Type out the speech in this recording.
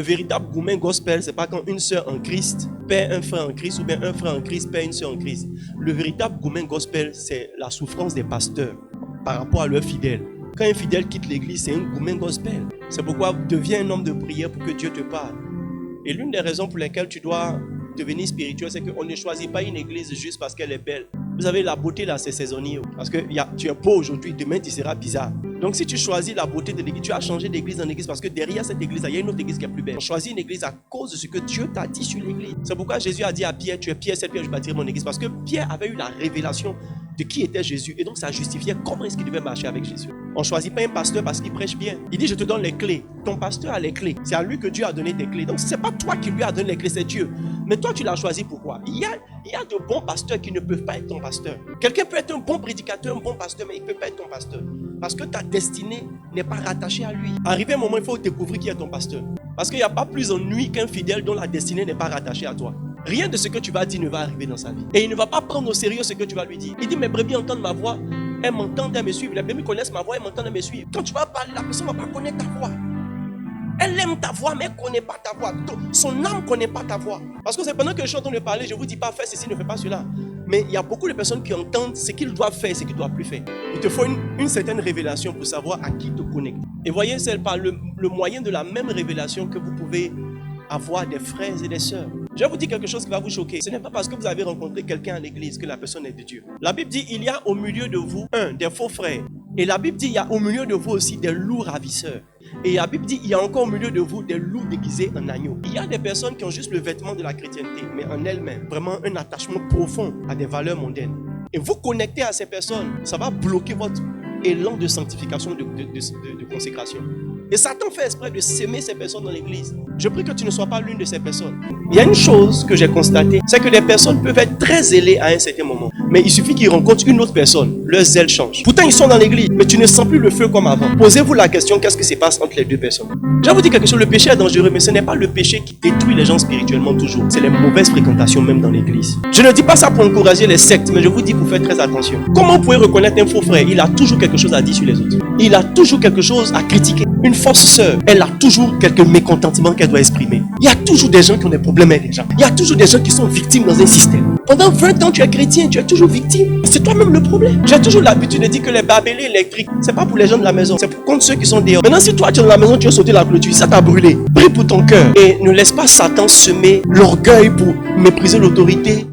véritable gourmet gospel, c'est pas quand une sœur en Christ perd un frère en Christ ou bien un frère en Christ perd une sœur en Christ. Le véritable gourmet gospel, c'est la souffrance des pasteurs par rapport à leurs fidèles. Quand un fidèle quitte l'église, c'est un gourmet gospel. C'est pourquoi deviens un homme de prière pour que Dieu te parle. Et l'une des raisons pour lesquelles tu dois devenir spirituel, c'est qu'on ne choisit pas une église juste parce qu'elle est belle. Vous savez, la beauté là, c'est saisonnier. Parce que tu es beau aujourd'hui, demain tu seras bizarre. Donc si tu choisis la beauté de l'église, tu as changé d'église en église parce que derrière cette église, il y a une autre église qui est plus belle. On choisit une église à cause de ce que Dieu t'a dit sur l'église. C'est pourquoi Jésus a dit à Pierre, tu es Pierre, cette pierre, je bâtirai mon église. Parce que Pierre avait eu la révélation de qui était Jésus. Et donc ça justifiait comment est-ce qu'il devait marcher avec Jésus. On ne choisit pas un pasteur parce qu'il prêche bien. Il dit, je te donne les clés. Ton pasteur a les clés. C'est à lui que Dieu a donné tes clés. Donc ce n'est pas toi qui lui as donné les clés, c'est Dieu. Mais toi, tu l'as choisi pourquoi? Il y a de bons pasteurs qui ne peuvent pas être ton pasteur. Quelqu'un peut être un bon prédicateur, un bon pasteur, mais il ne peut pas être ton pasteur. Parce que ta destinée n'est pas rattachée à lui. Arrivé un moment, il faut découvrir qui est ton pasteur. Parce qu'il n'y a pas plus ennui qu'un fidèle dont la destinée n'est pas rattachée à toi. Rien de ce que tu vas dire ne va arriver dans sa vie. Et il ne va pas prendre au sérieux ce que tu vas lui dire. Il dit, mes brebis entendent ma voix, elles m'entendent, elles me suivent. Les brebis connaissent ma voix, elles m'entendent, elles me suivent. Quand tu vas parler, la personne ne va pas connaître ta voix. Elle aime ta voix, mais elle ne connaît pas ta voix. Son âme ne connaît pas ta voix. Parce que c'est pendant que je suis en train de parler, je ne vous dis pas fais ceci, ne fais pas cela. Mais il y a beaucoup de personnes qui entendent ce qu'ils doivent faire et ce qu'ils ne doivent plus faire. Il te faut une certaine révélation pour savoir à qui te connecter. Et voyez, c'est par le moyen de la même révélation que vous pouvez avoir des frères et des sœurs. Je vais vous dire quelque chose qui va vous choquer. Ce n'est pas parce que vous avez rencontré quelqu'un à l'église que la personne est de Dieu. La Bible dit, il y a au milieu de vous, des faux frères. Et la Bible dit, il y a au milieu de vous aussi des loups ravisseurs. Et la Bible dit, il y a encore au milieu de vous des loups déguisés en agneaux. Il y a des personnes qui ont juste le vêtement de la chrétienté, mais en elles-mêmes, vraiment un attachement profond à des valeurs mondaines. Et vous connectez à ces personnes, ça va bloquer votre élan de sanctification, de consécration. Et Satan fait exprès de s'aimer ces personnes dans l'église. Je prie que tu ne sois pas l'une de ces personnes. Il y a une chose que j'ai constatée, c'est que les personnes peuvent être très zélées à un certain moment. Mais il suffit qu'ils rencontrent une autre personne, leur zèle change. Pourtant, ils sont dans l'église, mais tu ne sens plus le feu comme avant. Posez-vous la question, qu'est-ce qui se passe entre les deux personnes? Je vais vous dire quelque chose, le péché est dangereux, mais ce n'est pas le péché qui détruit les gens spirituellement toujours. C'est les mauvaises fréquentations même dans l'église. Je ne dis pas ça pour encourager les sectes, mais je vous dis pour faire très attention. Comment vous pouvez reconnaître un faux frère? Il a toujours quelque chose à dire sur les autres. Il a toujours quelque chose à critiquer. Une fausse sœur, elle a toujours quelques mécontentements qu'elle doit exprimer. Il y a toujours des gens qui ont des problèmes avec les gens. Il y a toujours des gens qui sont victimes dans un système. Pendant 20 ans, tu es chrétien, tu es toujours victime. C'est toi-même le problème. J'ai toujours l'habitude de dire que les barbelés électriques, c'est pas pour les gens de la maison, c'est pour contre ceux qui sont dehors. Maintenant, si toi, tu es dans la maison, tu as sauté la clôture, ça t'a brûlé. Prie pour ton cœur et ne laisse pas Satan semer l'orgueil pour mépriser l'autorité.